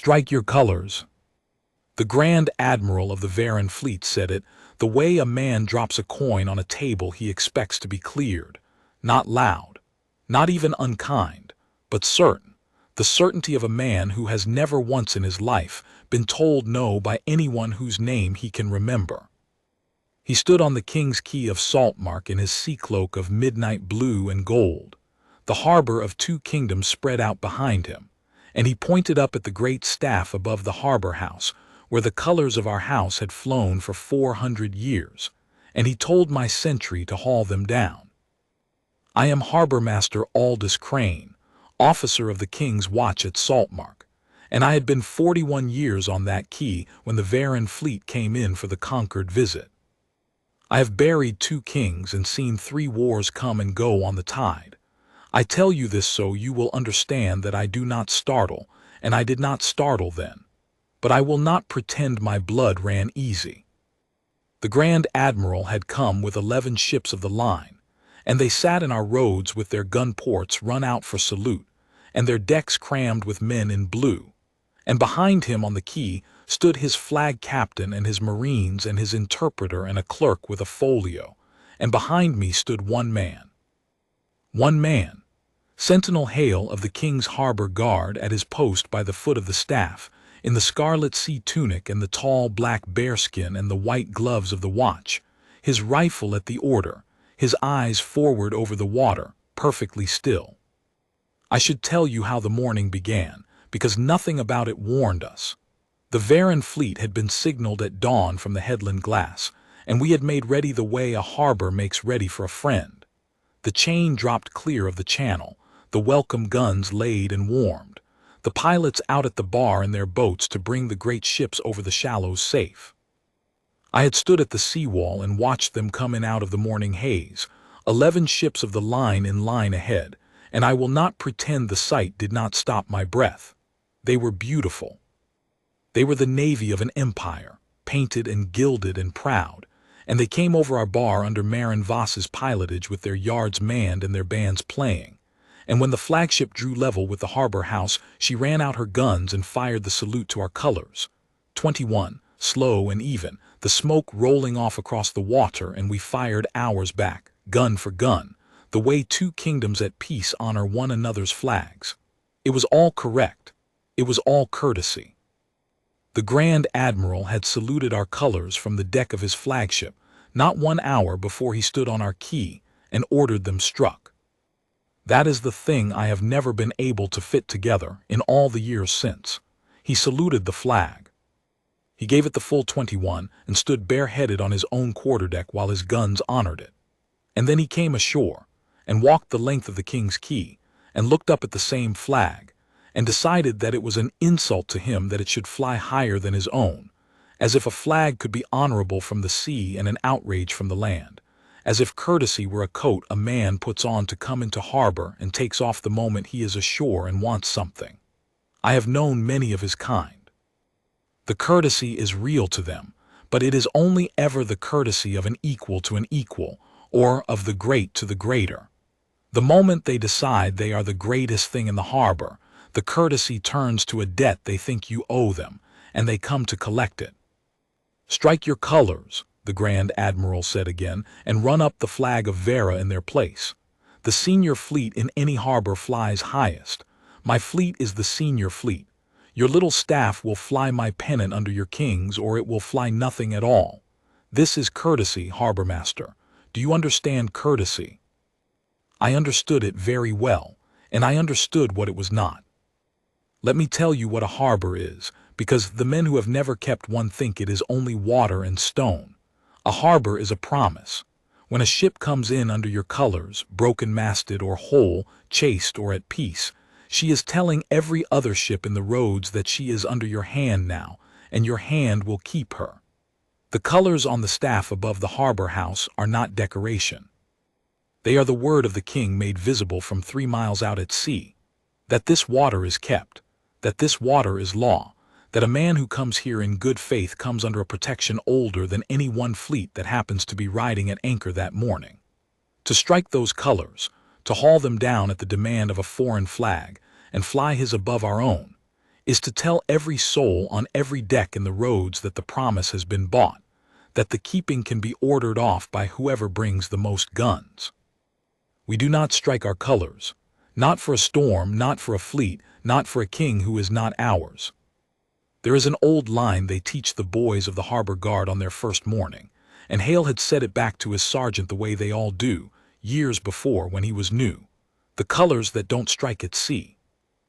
Strike your colors. The Grand Admiral of the Varan fleet said it, the way a man drops a coin on a table he expects to be cleared. Not loud, not even unkind, but certain. The certainty of a man who has never once in his life been told no by anyone whose name he can remember. He stood on the King's Quay of Saltmark in his sea cloak of midnight blue and gold. The harbor of two kingdoms spread out behind him, and he pointed up at the great staff above the harbor house, where the colors of our house had flown for 400 years, and he told my sentry to haul them down. I am Harbor Master Aldous Crane, officer of the King's Watch at Saltmark, and I had been 41 years on that quay when the Varan fleet came in for the Concord visit. I have buried 2 kings and seen 3 wars come and go on the tide. I tell you this so you will understand that I do not startle, and I did not startle then. But I will not pretend my blood ran easy. The Grand Admiral had come with 11 ships of the line, and they sat in our roads with their gun ports run out for salute, and their decks crammed with men in blue. And behind him on the quay stood his flag captain and his marines and his interpreter and a clerk with a folio, and behind me stood one man. One man, Sentinel Hale of the King's Harbor Guard at his post by the foot of the staff, in the scarlet sea tunic and the tall black bearskin and the white gloves of the watch, his rifle at the order, his eyes forward over the water, perfectly still. I should tell you how the morning began, because nothing about it warned us. The Varan fleet had been signaled at dawn from the headland glass, and we had made ready the way a harbor makes ready for a friend. The chain dropped clear of the channel, the welcome guns laid and warmed, the pilots out at the bar in their boats to bring the great ships over the shallows safe. I had stood at the seawall and watched them come in out of the morning haze, 11 ships of the line in line ahead, and I will not pretend the sight did not stop my breath. They were beautiful. They were the navy of an empire, painted and gilded and proud, and they came over our bar under Marin Voss's pilotage with their yards manned and their bands playing. And when the flagship drew level with the harbor house, she ran out her guns and fired the salute to our colors. 21, slow and even, the smoke rolling off across the water, and we fired ours back, gun for gun, the way 2 kingdoms at peace honor one another's flags. It was all correct. It was all courtesy. The Grand Admiral had saluted our colors from the deck of his flagship, not 1 hour before he stood on our quay, and ordered them struck. That is the thing I have never been able to fit together in all the years since. He saluted the flag. He gave it the full 21 and stood bareheaded on his own quarterdeck while his guns honored it. And then he came ashore and walked the length of the King's Quay and looked up at the same flag and decided that it was an insult to him that it should fly higher than his own, as if a flag could be honorable from the sea and an outrage from the land. As if courtesy were a coat a man puts on to come into harbor and takes off the moment he is ashore and wants something. I have known many of his kind. The courtesy is real to them, but it is only ever the courtesy of an equal to an equal, or of the great to the greater. The moment they decide they are the greatest thing in the harbor, the courtesy turns to a debt they think you owe them, and they come to collect it. Strike your colors, the Grand Admiral said again, and run up the flag of Vera in their place. The senior fleet in any harbor flies highest. My fleet is the senior fleet. Your little staff will fly my pennant under your kings, or it will fly nothing at all. This is courtesy, Harbor Master. Do you understand courtesy? I understood it very well, and I understood what it was not. Let me tell you what a harbor is, because the men who have never kept one think it is only water and stone. A harbor is a promise. When a ship comes in under your colors, broken-masted or whole, chaste or at peace, she is telling every other ship in the roads that she is under your hand now, and your hand will keep her. The colors on the staff above the harbor house are not decoration. They are the word of the king made visible from 3 miles out at sea, that this water is kept, that this water is law, that a man who comes here in good faith comes under a protection older than any one fleet that happens to be riding at anchor that morning. To strike those colors, to haul them down at the demand of a foreign flag, and fly his above our own, is to tell every soul on every deck in the roads that the promise has been bought, that the keeping can be ordered off by whoever brings the most guns. We do not strike our colors, not for a storm, not for a fleet, not for a king who is not ours. There is an old line they teach the boys of the harbor guard on their first morning, and Hale had said it back to his sergeant the way they all do, years before when he was new. The colors that don't strike at sea.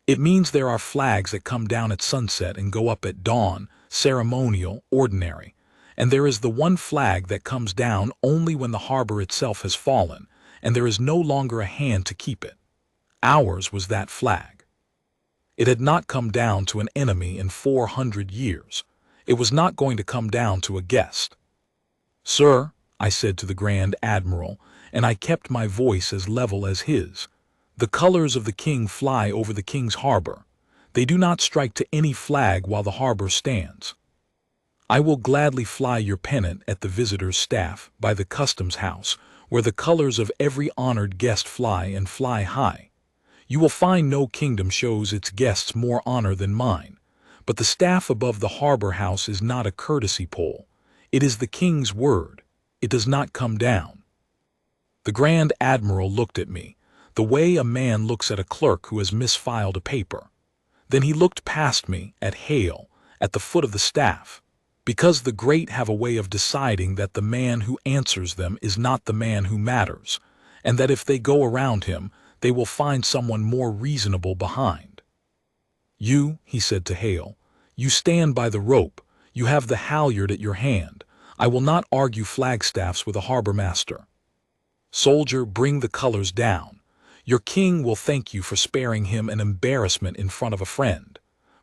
It means there are flags that come down at sunset and go up at dawn, ceremonial, ordinary, and there is the one flag that comes down only when the harbor itself has fallen, and there is no longer a hand to keep it. Ours was that flag. It had not come down to an enemy in 400 years. It was not going to come down to a guest. "Sir," I said to the Grand Admiral, and I kept my voice as level as his, "the colors of the king fly over the king's harbor. They do not strike to any flag while the harbor stands. I will gladly fly your pennant at the visitor's staff by the customs house, where the colors of every honored guest fly and fly high. You will find no kingdom shows its guests more honor than mine, but the staff above the harbor house is not a courtesy pole. It is the king's word. It does not come down." The Grand Admiral looked at me, the way a man looks at a clerk who has misfiled a paper. Then he looked past me, at Hale, at the foot of the staff, because the great have a way of deciding that the man who answers them is not the man who matters, and that if they go around him, they will find someone more reasonable behind. "You," he said to Hale, "you stand by the rope, you have the halyard at your hand. I will not argue flagstaffs with a harbor master. Soldier, bring the colors down. Your king will thank you for sparing him an embarrassment in front of a friend.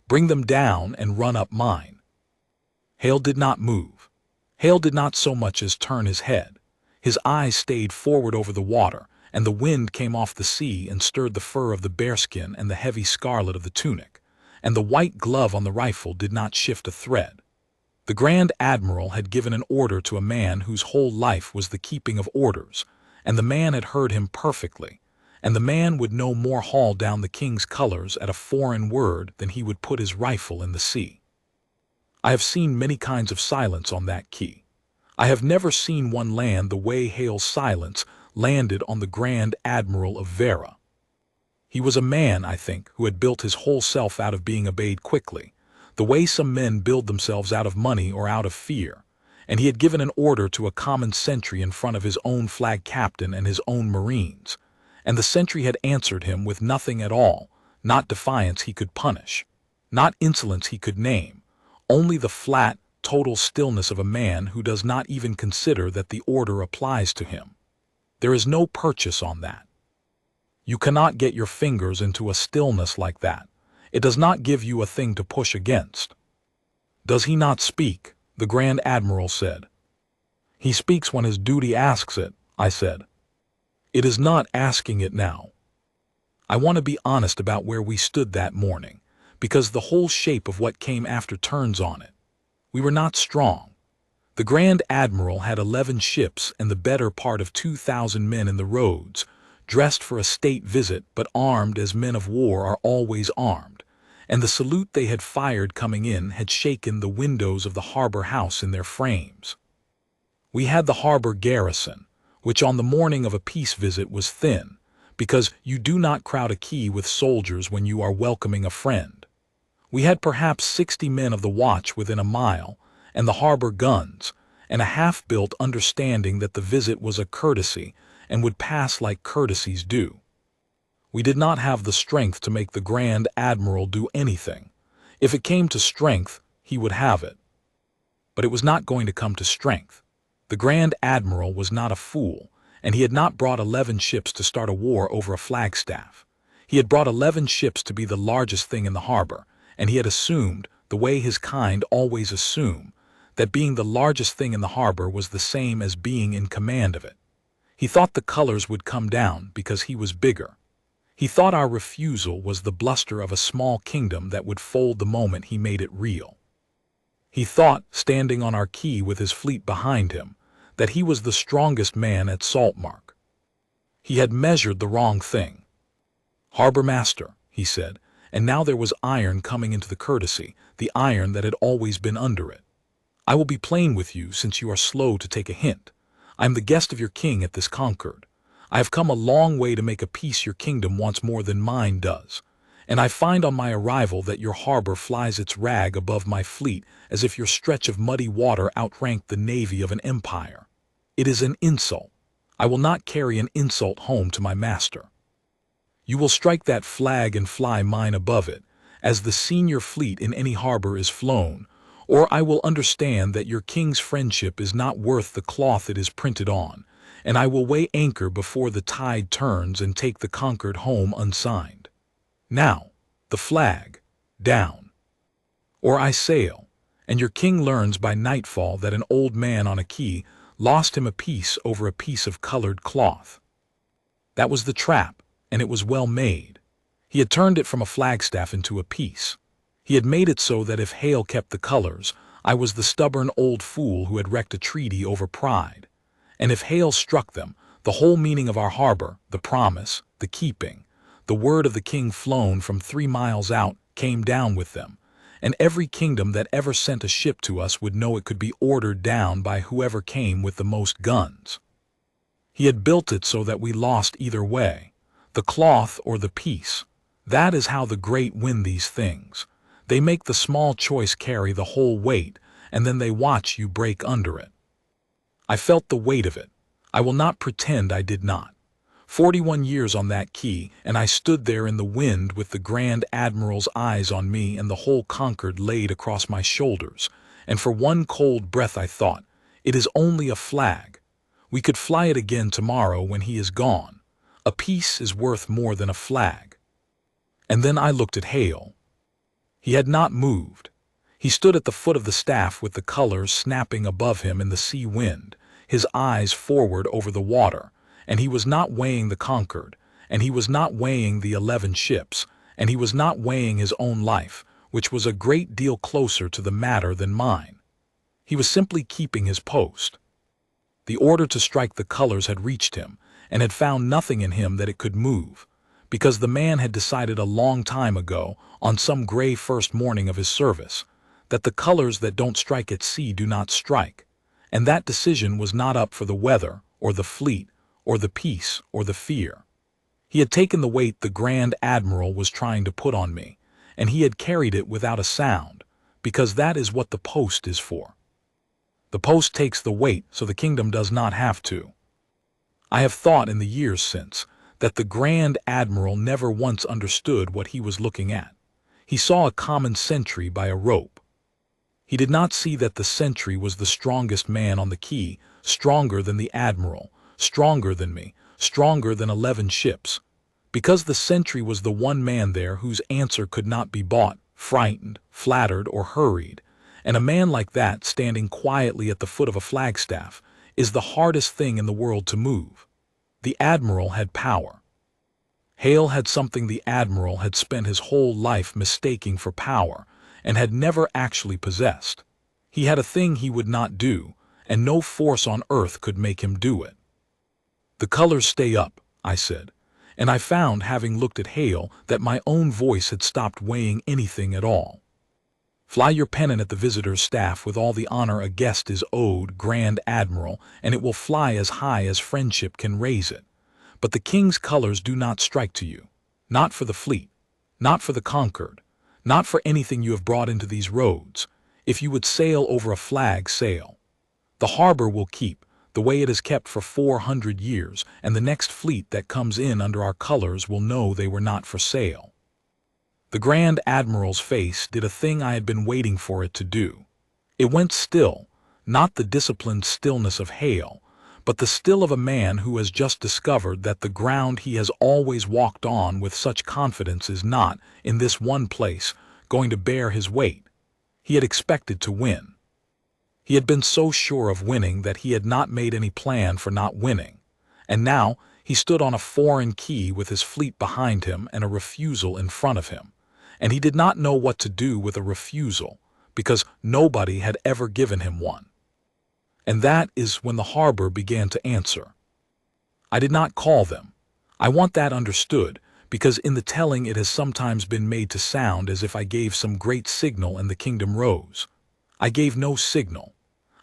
Bring them down and run up mine." Hale did not move. Hale did not so much as turn his head. His eyes stayed forward over the water, and the wind came off the sea and stirred the fur of the bearskin and the heavy scarlet of the tunic, and the white glove on the rifle did not shift a thread. The Grand Admiral had given an order to a man whose whole life was the keeping of orders, and the man had heard him perfectly, and the man would no more haul down the king's colors at a foreign word than he would put his rifle in the sea. I have seen many kinds of silence on that quay. I have never seen one land the way Hale's silence landed on the Grand Admiral of Vera. He was a man, I think, who had built his whole self out of being obeyed quickly, the way some men build themselves out of money or out of fear, and he had given an order to a common sentry in front of his own flag captain and his own Marines, and the sentry had answered him with nothing at all, not defiance he could punish, not insolence he could name, only the flat, total stillness of a man who does not even consider that the order applies to him. There is no purchase on that. You cannot get your fingers into a stillness like that. It does not give you a thing to push against. "Does he not speak?" the Grand Admiral said. "He speaks when his duty asks it," I said. "It is not asking it now." I want to be honest about where we stood that morning, because the whole shape of what came after turns on it. We were not strong. The Grand Admiral had 11 ships and the better part of 2,000 men in the roads, dressed for a state visit but armed as men of war are always armed, and the salute they had fired coming in had shaken the windows of the harbor house in their frames. We had the harbor garrison, which on the morning of a peace visit was thin, because you do not crowd a quay with soldiers when you are welcoming a friend. We had perhaps 60 men of the watch within a mile, and the harbor guns, and a half-built understanding that the visit was a courtesy and would pass like courtesies do. We did not have the strength to make the Grand Admiral do anything. If it came to strength, he would have it. But it was not going to come to strength. The Grand Admiral was not a fool, and he had not brought 11 ships to start a war over a flagstaff. He had brought 11 ships to be the largest thing in the harbor, and he had assumed, the way his kind always assume, that being the largest thing in the harbor was the same as being in command of it. He thought the colors would come down because he was bigger. He thought our refusal was the bluster of a small kingdom that would fold the moment he made it real. He thought, standing on our quay with his fleet behind him, that he was the strongest man at Saltmark. He had measured the wrong thing. "Harbor master," he said, and now there was iron coming into the courtesy, the iron that had always been under it. I will be plain with you, since you are slow to take a hint. I am the guest of your king at this Concord. I have come a long way to make a peace your kingdom wants more than mine does. And I find on my arrival that your harbor flies its rag above my fleet as if your stretch of muddy water outranked the navy of an empire. It is an insult. I will not carry an insult home to my master. You will strike that flag and fly mine above it, as the senior fleet in any harbor is flown, or I will understand that your king's friendship is not worth the cloth it is printed on, and I will weigh anchor before the tide turns and take the Concord home unsigned. Now, the flag, down. Or I sail, and your king learns by nightfall that an old man on a quay lost him a piece over a piece of colored cloth. That was the trap, and it was well made. He had turned it from a flagstaff into a piece. He had made it so that if Hale kept the colors, I was the stubborn old fool who had wrecked a treaty over pride. And if Hale struck them, the whole meaning of our harbor, the promise, the keeping, the word of the king flown from 3 miles out, came down with them, and every kingdom that ever sent a ship to us would know it could be ordered down by whoever came with the most guns. He had built it so that we lost either way, the cloth or the peace. That is how the great win these things. They make the small choice carry the whole weight, and then they watch you break under it. I felt the weight of it. I will not pretend I did not. 41 years on that quay, and I stood there in the wind with the Grand Admiral's eyes on me and the whole Concord laid across my shoulders, and for one cold breath I thought, it is only a flag. We could fly it again tomorrow when he is gone. A peace is worth more than a flag. And then I looked at Hale. He had not moved. He stood at the foot of the staff with the colors snapping above him in the sea wind, his eyes forward over the water, and he was not weighing the Concord, and he was not weighing the 11 ships, and he was not weighing his own life, which was a great deal closer to the matter than mine. He was simply keeping his post. The order to strike the colors had reached him, and had found nothing in him that it could move, because the man had decided a long time ago, on some gray first morning of his service, that the colors that don't strike at sea do not strike, and that decision was not up for the weather, or the fleet, or the peace, or the fear. He had taken the weight the Grand Admiral was trying to put on me, and he had carried it without a sound, because that is what the post is for. The post takes the weight so the kingdom does not have to. I have thought in the years since that the Grand Admiral never once understood what he was looking at. He saw a common sentry by a rope. He did not see that the sentry was the strongest man on the quay, stronger than the Admiral, stronger than me, stronger than 11 ships, because the sentry was the one man there whose answer could not be bought, frightened, flattered, or hurried, and a man like that standing quietly at the foot of a flagstaff is the hardest thing in the world to move. The Admiral had power. Hale had something the Admiral had spent his whole life mistaking for power, and had never actually possessed. He had a thing he would not do, and no force on earth could make him do it. The colors stay up, I said, and I found, having looked at Hale, that my own voice had stopped weighing anything at all. Fly your pennant at the visitor's staff with all the honor a guest is owed, Grand Admiral, and it will fly as high as friendship can raise it. But the king's colors do not strike to you, not for the fleet, not for the Concord, not for anything you have brought into these roads. If you would sail over a flag, sail. The harbor will keep, the way it has kept for 400 years, and the next fleet that comes in under our colors will know they were not for sale. The Grand Admiral's face did a thing I had been waiting for it to do. It went still, not the disciplined stillness of Hale, but the still of a man who has just discovered that the ground he has always walked on with such confidence is not, in this one place, going to bear his weight. He had expected to win. He had been so sure of winning that he had not made any plan for not winning, and now he stood on a foreign quay with his fleet behind him and a refusal in front of him, and he did not know what to do with a refusal, because nobody had ever given him one. And that is when the harbor began to answer. I did not call them. I want that understood, because in the telling it has sometimes been made to sound as if I gave some great signal and the kingdom rose. I gave no signal.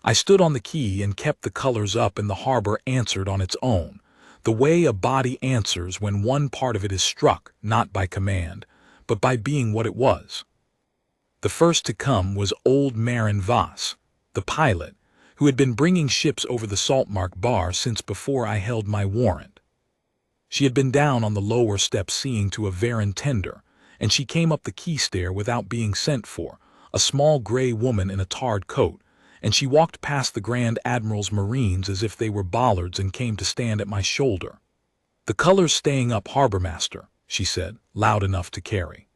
I stood on the quay and kept the colors up, and the harbor answered on its own, the way a body answers when one part of it is struck, not by command, but by being what it was. The first to come was old Marin Voss, the pilot, who had been bringing ships over the Saltmark Bar since before I held my warrant. She had been down on the lower step seeing to a Varan tender, and she came up the quay stair without being sent for, a small gray woman in a tarred coat, and she walked past the Grand Admiral's Marines as if they were bollards and came to stand at my shoulder. "The color's staying up, Harbormaster," she said, loud enough to carry.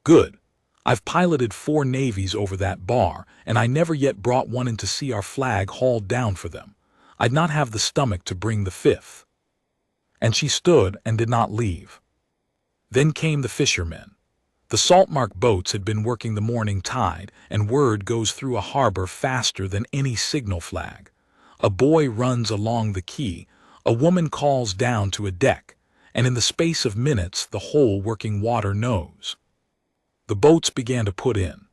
"Good. I've piloted 4 navies over that bar, and I never yet brought one in to see our flag hauled down for them. I'd not have the stomach to bring the 5th. And she stood and did not leave. Then came the fishermen. The Saltmark boats had been working the morning tide, and word goes through a harbor faster than any signal flag. A boy runs along the quay, a woman calls down to a deck, and in the space of minutes the whole working water knows. The boats began to put in.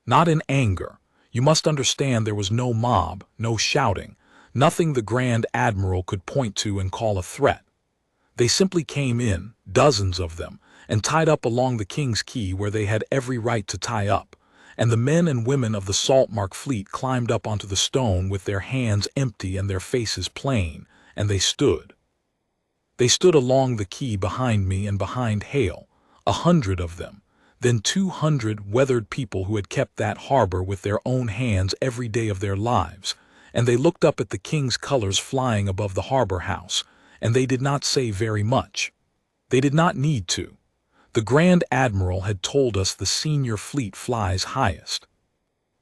Not in anger. You must understand there was no mob, no shouting, nothing the Grand Admiral could point to and call a threat. They simply came in, dozens of them, and tied up along the King's Quay where they had every right to tie up, and the men and women of the Saltmark fleet climbed up onto the stone with their hands empty and their faces plain, and they stood. They stood along the quay behind me and behind Hale, 100 of them, then 200 weathered people who had kept that harbor with their own hands every day of their lives, and they looked up at the King's colors flying above the harbor house, and they did not say very much. They did not need to. The Grand Admiral had told us the senior fleet flies highest.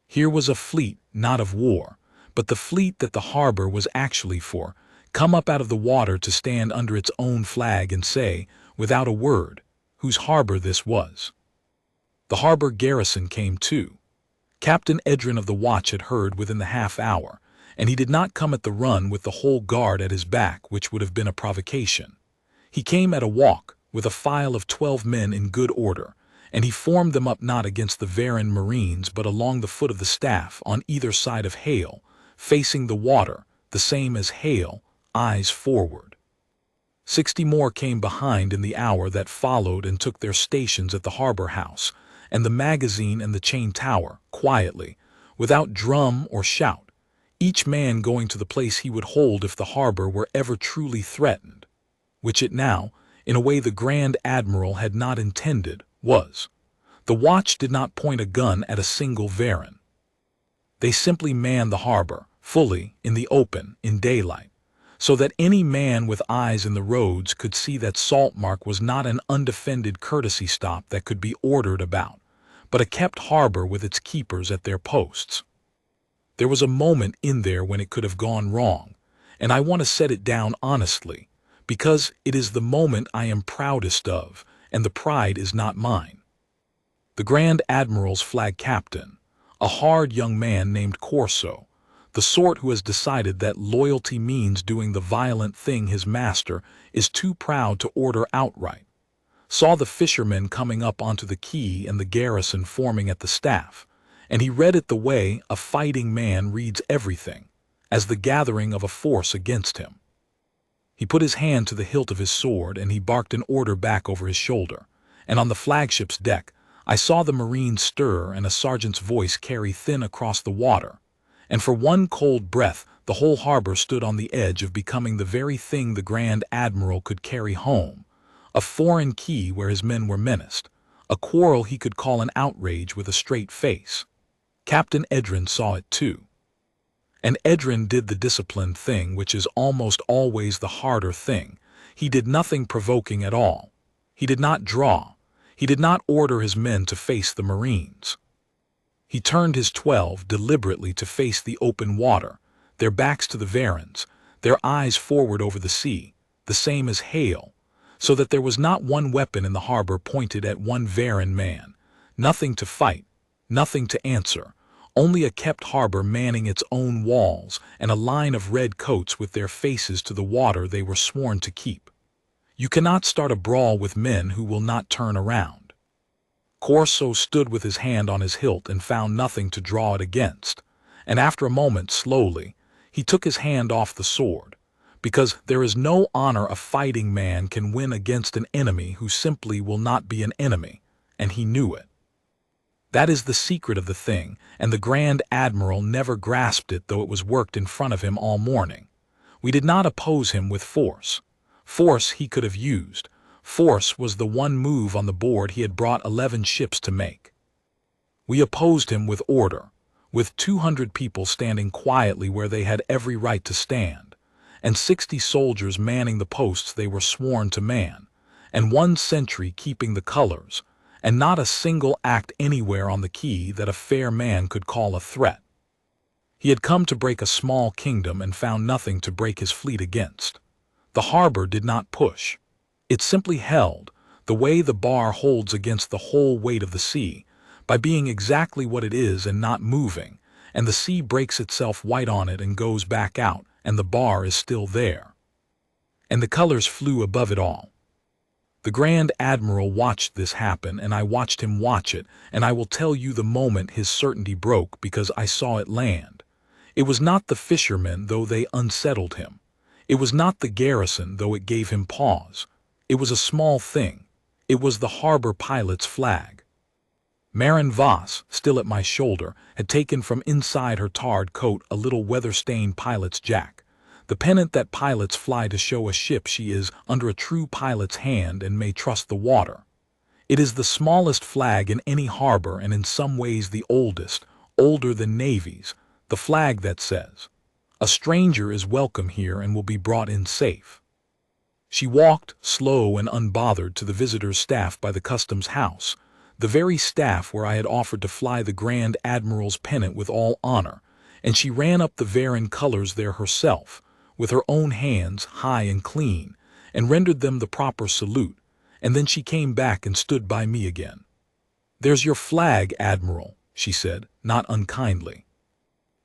Here was a fleet, not of war, but the fleet that the harbor was actually for, come up out of the water to stand under its own flag and say, without a word, whose harbor this was. The harbor garrison came too. Captain Edrin of the watch had heard within the half hour, and he did not come at the run with the whole guard at his back, which would have been a provocation. He came at a walk, with a file of 12 men in good order, and he formed them up not against the Varan Marines but along the foot of the staff on either side of Hale, facing the water, the same as Hale, eyes forward. 60 more came behind in the hour that followed and took their stations at the harbor house, and the magazine and the chain tower, quietly, without drum or shout, each man going to the place he would hold if the harbor were ever truly threatened, which it now, in a way the Grand Admiral had not intended, was. The watch did not point a gun at a single Varan. They simply manned the harbor, fully, in the open, in daylight, so that any man with eyes in the roads could see that Saltmark was not an undefended courtesy stop that could be ordered about, but a kept harbor with its keepers at their posts. There was a moment in there when it could have gone wrong, and I want to set it down honestly, because it is the moment I am proudest of, and the pride is not mine. The Grand Admiral's flag captain, a hard young man named Corso, the sort who has decided that loyalty means doing the violent thing his master is too proud to order outright, saw the fishermen coming up onto the quay and the garrison forming at the staff, and he read it the way a fighting man reads everything, as the gathering of a force against him. He put his hand to the hilt of his sword and he barked an order back over his shoulder, and on the flagship's deck I saw the Marines stir and a sergeant's voice carry thin across the water, and for one cold breath the whole harbor stood on the edge of becoming the very thing the Grand Admiral could carry home, a foreign quay where his men were menaced, a quarrel he could call an outrage with a straight face. Captain Edrin saw it too. And Edrin did the disciplined thing, which is almost always the harder thing. He did nothing provoking at all. He did not draw. He did not order his men to face the Marines. He turned his 12 deliberately to face the open water, their backs to the Varans, their eyes forward over the sea, the same as Hale, so that there was not one weapon in the harbor pointed at one Varan man, nothing to fight, nothing to answer, only a kept harbor manning its own walls and a line of red coats with their faces to the water they were sworn to keep. You cannot start a brawl with men who will not turn around. Corso stood with his hand on his hilt and found nothing to draw it against, and after a moment, slowly, he took his hand off the sword, because there is no honor a fighting man can win against an enemy who simply will not be an enemy, and he knew it. That is the secret of the thing, and the Grand Admiral never grasped it, though it was worked in front of him all morning. We did not oppose him with force. Force he could have used. Force was the one move on the board he had brought 11 ships to make. We opposed him with order, with 200 people standing quietly where they had every right to stand, and 60 soldiers manning the posts they were sworn to man, and 1 sentry keeping the colors, and not a single act anywhere on the quay that a fair man could call a threat. He had come to break a small kingdom and found nothing to break his fleet against. The harbor did not push. It simply held, the way the bar holds against the whole weight of the sea, by being exactly what it is and not moving, and the sea breaks itself white on it and goes back out, and the bar is still there. And the colors flew above it all. The Grand Admiral watched this happen, and I watched him watch it, and I will tell you the moment his certainty broke, because I saw it land. It was not the fishermen, though they unsettled him. It was not the garrison, though it gave him pause. It was a small thing. It was the harbor pilot's flag. Marin Voss, still at my shoulder, had taken from inside her tarred coat a little weather-stained pilot's jack, the pennant that pilots fly to show a ship she is under a true pilot's hand and may trust the water. It is the smallest flag in any harbor, and in some ways the oldest, older than navies, the flag that says, "A stranger is welcome here and will be brought in safe." She walked, slow and unbothered, to the visitor's staff by the customs house, the very staff where I had offered to fly the Grand Admiral's pennant with all honor, and she ran up the Varan colors there herself, with her own hands, high and clean, and rendered them the proper salute, and then she came back and stood by me again. "There's your flag, Admiral," she said, not unkindly.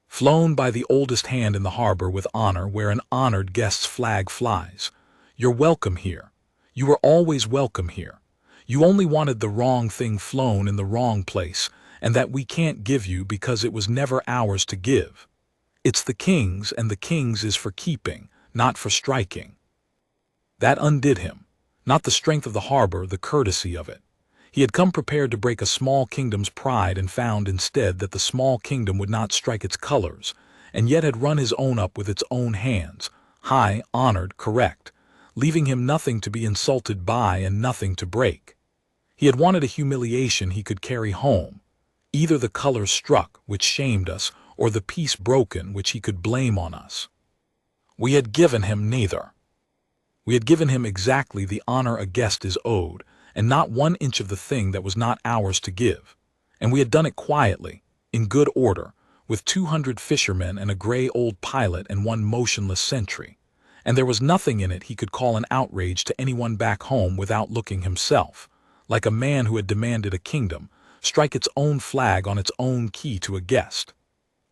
"Flown by the oldest hand in the harbor with honor, where an honored guest's flag flies. You're welcome here. You were always welcome here. You only wanted the wrong thing flown in the wrong place, and that we can't give you because it was never ours to give. It's the king's, and the king's is for keeping, not for striking." That undid him. Not the strength of the harbor, the courtesy of it. He had come prepared to break a small kingdom's pride, and found instead that the small kingdom would not strike its colors, and yet had run his own up with its own hands, high, honored, correct, leaving him nothing to be insulted by and nothing to break. He had wanted a humiliation he could carry home, either the colors struck, which shamed us, or the peace broken, which he could blame on us. We had given him neither. We had given him exactly the honor a guest is owed, and not 1 inch of the thing that was not ours to give. And we had done it quietly, in good order, with 200 fishermen and a gray old pilot and 1 motionless sentry. And there was nothing in it he could call an outrage to anyone back home without looking himself, like a man who had demanded a kingdom, strike its own flag on its own quay to a guest.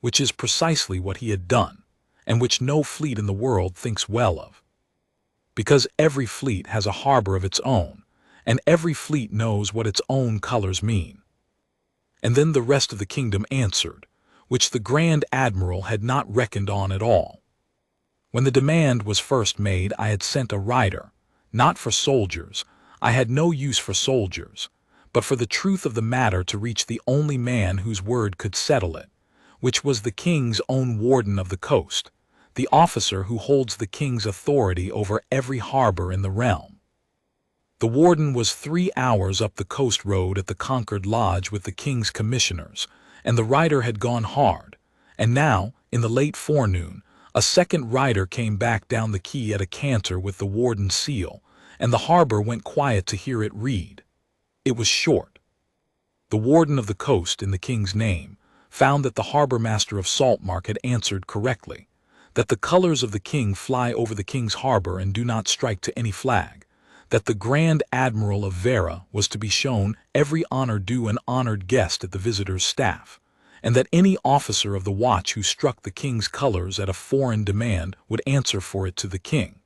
Which is precisely what he had done, and which no fleet in the world thinks well of. Because every fleet has a harbor of its own, and every fleet knows what its own colors mean. And then the rest of the kingdom answered, which the Grand Admiral had not reckoned on at all. When the demand was first made, I had sent a rider, not for soldiers. I had no use for soldiers, but for the truth of the matter to reach the only man whose word could settle it, which was the king's own warden of the coast, the officer who holds the king's authority over every harbor in the realm. The warden was 3 hours up the coast road at the Concord Lodge with the king's commissioners, and the rider had gone hard, and now, in the late forenoon, a second rider came back down the quay at a canter with the warden's seal, and the harbor went quiet to hear it read. It was short. The warden of the coast, in the king's name, found that the harbor master of Saltmark had answered correctly, that the colors of the king fly over the king's harbor and do not strike to any flag, that the Grand Admiral of Vera was to be shown every honor due an honored guest at the visitor's staff, and that any officer of the watch who struck the king's colors at a foreign demand would answer for it to the king.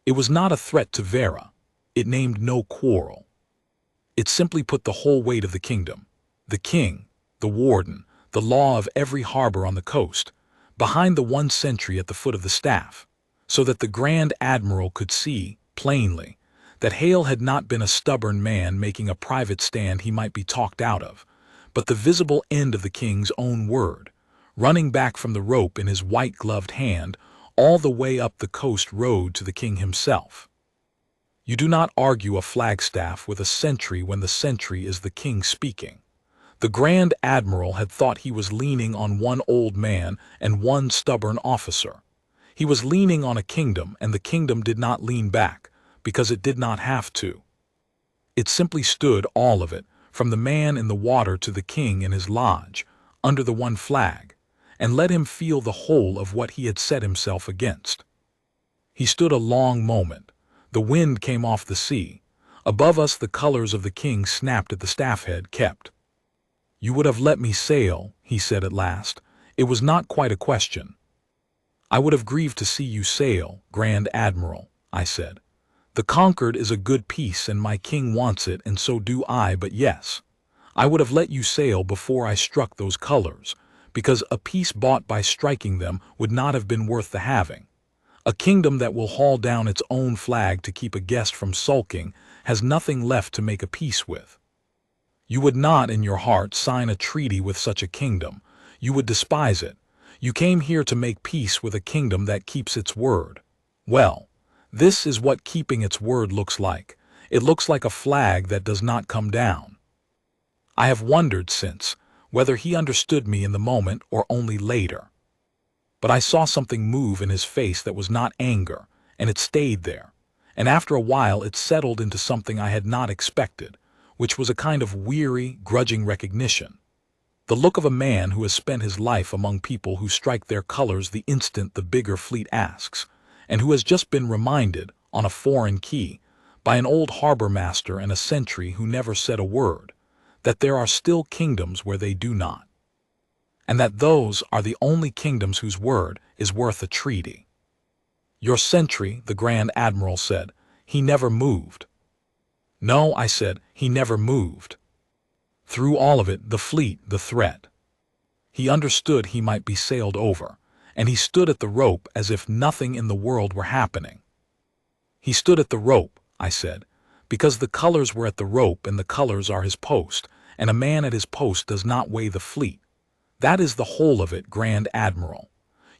It was not a threat to Vera. It named no quarrel. It simply put the whole weight of the kingdom, the king, the warden, the law of every harbor on the coast, behind the one sentry at the foot of the staff, so that the Grand Admiral could see, plainly, that Hale had not been a stubborn man making a private stand he might be talked out of, but the visible end of the king's own word, running back from the rope in his white-gloved hand all the way up the coast road to the king himself. You do not argue a flagstaff with a sentry when the sentry is the king speaking. The Grand Admiral had thought he was leaning on one old man and one stubborn officer. He was leaning on a kingdom, and the kingdom did not lean back, because it did not have to. It simply stood, all of it, from the man in the water to the king in his lodge, under the one flag, and let him feel the whole of what he had set himself against. He stood a long moment. The wind came off the sea. Above us the colors of the king snapped at the staffhead kept. "You would have let me sail," he said at last. "It was not quite a question." "I would have grieved to see you sail, Grand Admiral," I said. "The Concord is a good piece and my king wants it, and so do I, but yes, I would have let you sail before I struck those colors, because a piece bought by striking them would not have been worth the having. A kingdom that will haul down its own flag to keep a guest from sulking has nothing left to make a peace with. You would not in your heart sign a treaty with such a kingdom. You would despise it. You came here to make peace with a kingdom that keeps its word. Well, this is what keeping its word looks like. It looks like a flag that does not come down." I have wondered since whether he understood me in the moment or only later. But I saw something move in his face that was not anger, and it stayed there, and after a while it settled into something I had not expected, which was a kind of weary, grudging recognition. The look of a man who has spent his life among people who strike their colors the instant the bigger fleet asks, and who has just been reminded, on a foreign key, by an old harbor master and a sentry who never said a word, that there are still kingdoms where they do not, and that those are the only kingdoms whose word is worth a treaty. "Your sentry," the Grand Admiral said, "he never moved." "No," I said, "he never moved. Through all of it, the fleet, the threat. He understood he might be sailed over, and he stood at the rope as if nothing in the world were happening." "He stood at the rope," I said, "because the colors were at the rope and the colors are his post, and a man at his post does not weigh the fleet. That is the whole of it, Grand Admiral.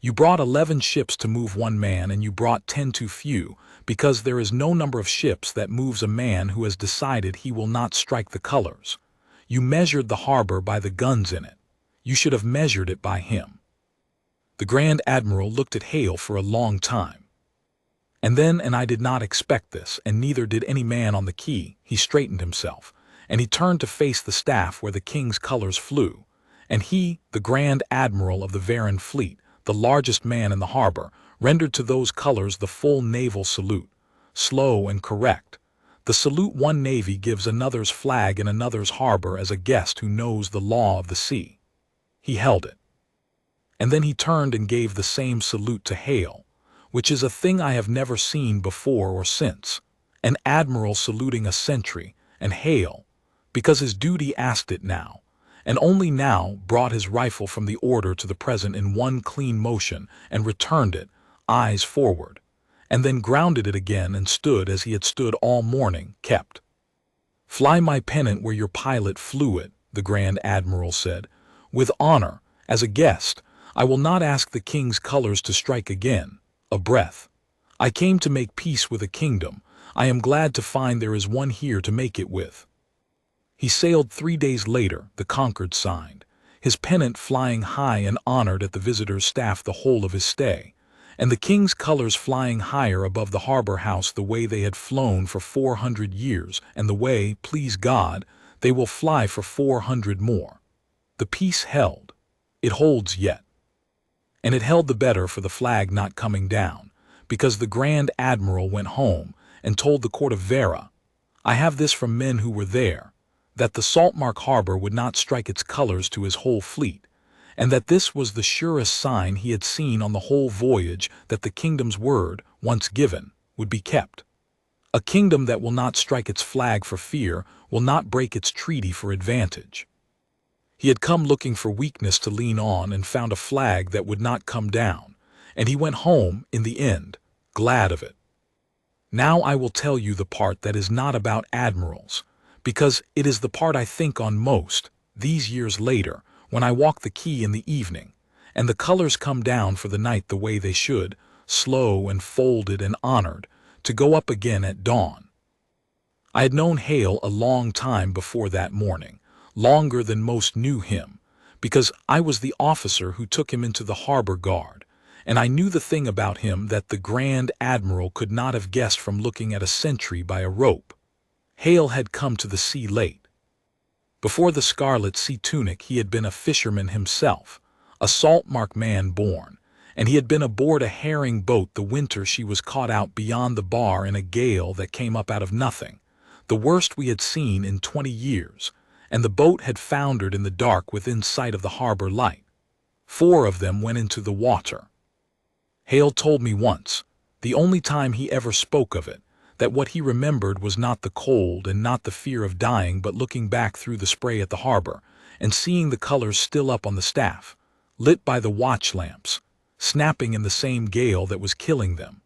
You brought 11 ships to move one man, and you brought 10 too few, because there is no number of ships that moves a man who has decided he will not strike the colors. You measured the harbor by the guns in it. You should have measured it by him." The Grand Admiral looked at Hale for a long time. And then, and I did not expect this, and neither did any man on the quay, he straightened himself, and he turned to face the staff where the king's colors flew, and he, the Grand Admiral of the Varan fleet, the largest man in the harbor, rendered to those colors the full naval salute, slow and correct, the salute one navy gives another's flag in another's harbor as a guest who knows the law of the sea. He held it. And then he turned and gave the same salute to Hale, which is a thing I have never seen before or since, an admiral saluting a sentry, and Hale, because his duty asked it now, and only now, brought his rifle from the order to the present in one clean motion and returned it, eyes forward, and then grounded it again and stood as he had stood all morning, kept. "Fly my pennant where your pilot flew it," the Grand Admiral said, "with honor, as a guest. I will not ask the king's colors to strike again, a breath. I came to make peace with a kingdom. I am glad to find there is one here to make it with." He sailed 3 days later, the Concord signed, his pennant flying high and honored at the visitor's staff the whole of his stay, and the king's colors flying higher above the harbor house the way they had flown for 400 years, and the way, please God, they will fly for 400 more. The peace held. It holds yet. And it held the better for the flag not coming down, because the Grand Admiral went home and told the court of Vera, I have this from men who were there, that the Saltmark harbor would not strike its colors to his whole fleet, and that this was the surest sign he had seen on the whole voyage that the kingdom's word, once given, would be kept. A kingdom that will not strike its flag for fear will not break its treaty for advantage. He had come looking for weakness to lean on and found a flag that would not come down, and he went home, in the end, glad of it. Now I will tell you the part that is not about admirals, because it is the part I think on most, these years later, when I walk the quay in the evening, and the colors come down for the night the way they should, slow and folded and honored, to go up again at dawn. I had known Hale a long time before that morning, longer than most knew him, because I was the officer who took him into the harbor guard, and I knew the thing about him that the Grand Admiral could not have guessed from looking at a sentry by a rope. Hale had come to the sea late. Before the scarlet sea tunic he had been a fisherman himself, a salt-mark man born, and he had been aboard a herring boat the winter she was caught out beyond the bar in a gale that came up out of nothing, the worst we had seen in 20 years, and the boat had foundered in the dark within sight of the harbor light. 4 of them went into the water. Hale told me once, the only time he ever spoke of it, that what he remembered was not the cold and not the fear of dying, but looking back through the spray at the harbor and seeing the colors still up on the staff, lit by the watch lamps, snapping in the same gale that was killing them,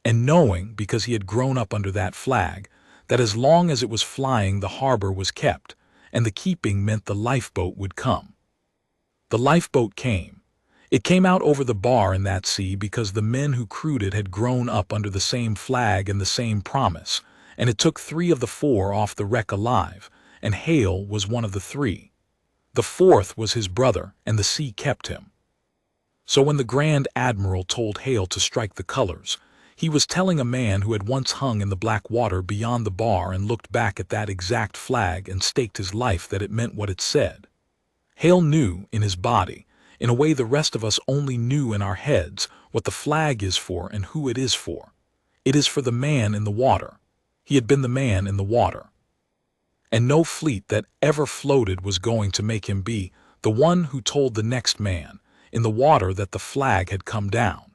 and knowing, because he had grown up under that flag, that as long as it was flying the harbor was kept, and the keeping meant the lifeboat would come. The lifeboat came. It came out over the bar in that sea because the men who crewed it had grown up under the same flag and the same promise, and it took 3 of the 4 off the wreck alive, and Hale was one of the 3. The 4th was his brother, and the sea kept him. So when the Grand Admiral told Hale to strike the colors, he was telling a man who had once hung in the black water beyond the bar and looked back at that exact flag and staked his life that it meant what it said. Hale knew, in his body, in a way the rest of us only knew in our heads, what the flag is for and who it is for. It is for the man in the water. He had been the man in the water. And no fleet that ever floated was going to make him be the one who told the next man in the water that the flag had come down.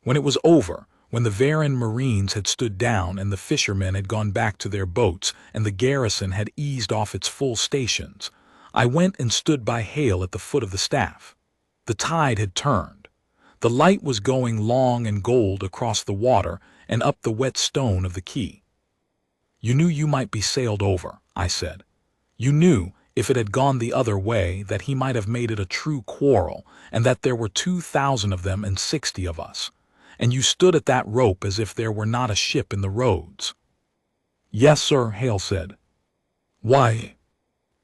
When it was over, when the Varan Marines had stood down and the fishermen had gone back to their boats and the garrison had eased off its full stations, I went and stood by Hale at the foot of the staff. The tide had turned. The light was going long and gold across the water and up the wet stone of the quay. "You knew you might be sailed over," I said. "You knew, if it had gone the other way, that he might have made it a true quarrel, and that there were 2,000 of them and 60 of us. And you stood at that rope as if there were not a ship in the roads." "Yes, sir," Hale said. "Why?"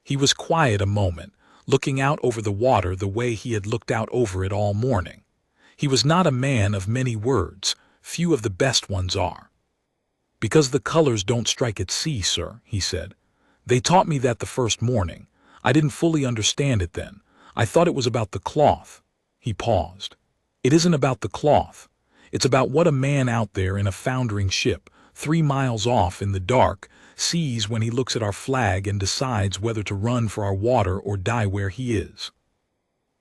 He was quiet a moment, looking out over the water the way he had looked out over it all morning. He was not a man of many words, few of the best ones are. "Because the colors don't strike at sea, sir," he said. "They taught me that the first morning. I didn't fully understand it then. I thought it was about the cloth." He paused. "It isn't about the cloth. It's about what a man out there in a foundering ship, 3 miles off in the dark, sees when he looks at our flag and decides whether to run for our water or die where he is.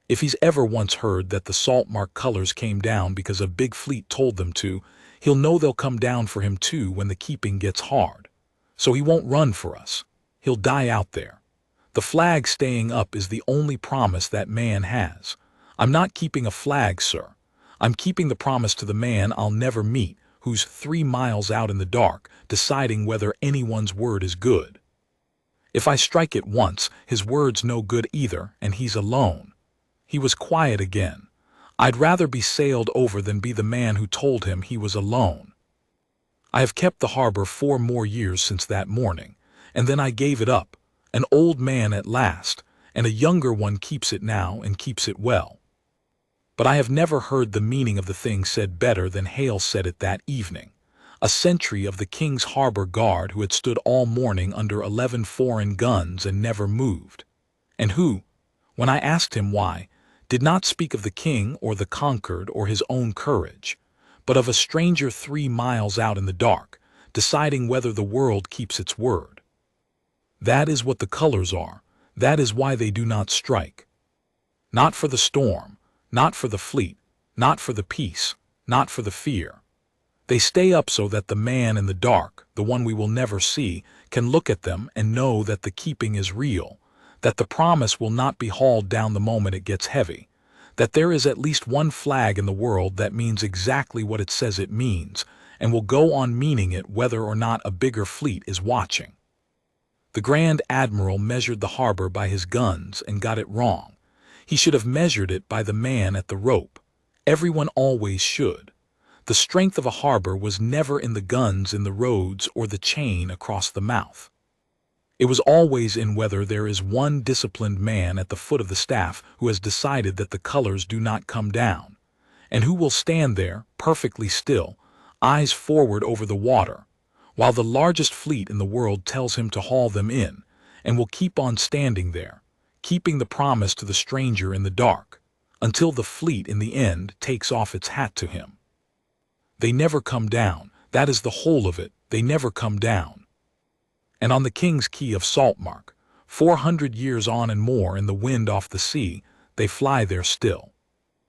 If he's ever once heard that the salt-mark colors came down because a big fleet told them to, he'll know they'll come down for him too when the keeping gets hard. So he won't run for us. He'll die out there. The flag staying up is the only promise that man has. I'm not keeping a flag, sir. I'm keeping the promise to the man I'll never meet, who's 3 miles out in the dark, deciding whether anyone's word is good. If I strike it once, his word's no good either, and he's alone." He was quiet again. "I'd rather be sailed over than be the man who told him he was alone. I have kept the harbor 4 more years since that morning, and then I gave it up, an old man at last, and a younger one keeps it now and keeps it well. But I have never heard the meaning of the thing said better than Hale said it that evening, a sentry of the King's Harbor Guard who had stood all morning under 11 foreign guns and never moved, and who, when I asked him why, did not speak of the king or the conquered or his own courage, but of a stranger 3 miles out in the dark, deciding whether the world keeps its word. That is what the colors are. That is why they do not strike. Not for the storm, not for the fleet, not for the peace, not for the fear. They stay up so that the man in the dark, the one we will never see, can look at them and know that the keeping is real, that the promise will not be hauled down the moment it gets heavy, that there is at least one flag in the world that means exactly what it says it means, and will go on meaning it whether or not a bigger fleet is watching. The Grand Admiral measured the harbor by his guns and got it wrong. He should have measured it by the man at the rope. Everyone always should. The strength of a harbor was never in the guns in the roads or the chain across the mouth. It was always in whether there is one disciplined man at the foot of the staff who has decided that the colors do not come down, and who will stand there, perfectly still, eyes forward over the water, while the largest fleet in the world tells him to haul them in, and will keep on standing there, keeping the promise to the stranger in the dark, until the fleet in the end takes off its hat to him. They never come down, that is the whole of it, they never come down. And on the King's Quay of Saltmark, 400 years on and more in the wind off the sea, they fly there still.